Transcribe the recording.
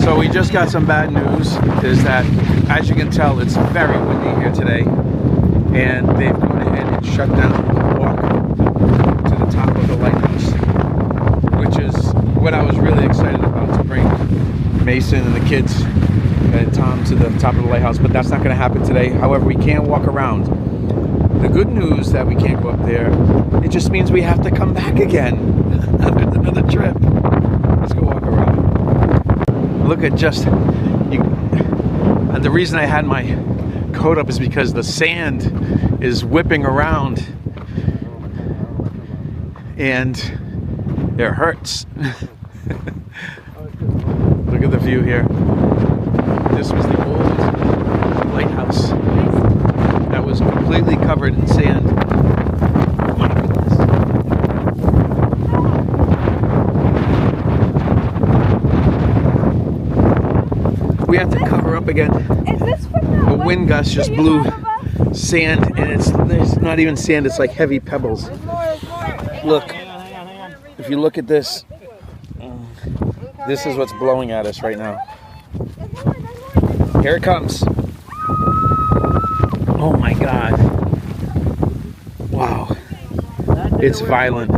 So we just got some bad news, is that, as you can tell, it's very windy here today. And they've gone ahead and shut down the walk to the top of the lighthouse, which is what I was really excited about, to bring Mason and the kids and Tom to the top of the lighthouse, but that's not going to happen today. However, we can walk around. The good news that we can't go up there, it just means we have to come back again. Another trip. Let's go walk around. Look at just, the reason I had my coat up is because the sand is whipping around and it hurts. Look at the view here. This was the old lighthouse that was completely covered in sand. Oh my goodness. We have to cover up again. A wind gust just blew sand, and there's not even sand, it's like heavy pebbles. Look, if you look at this, this is what's blowing at us right now. Here it comes. Oh my God. Wow. It's violent.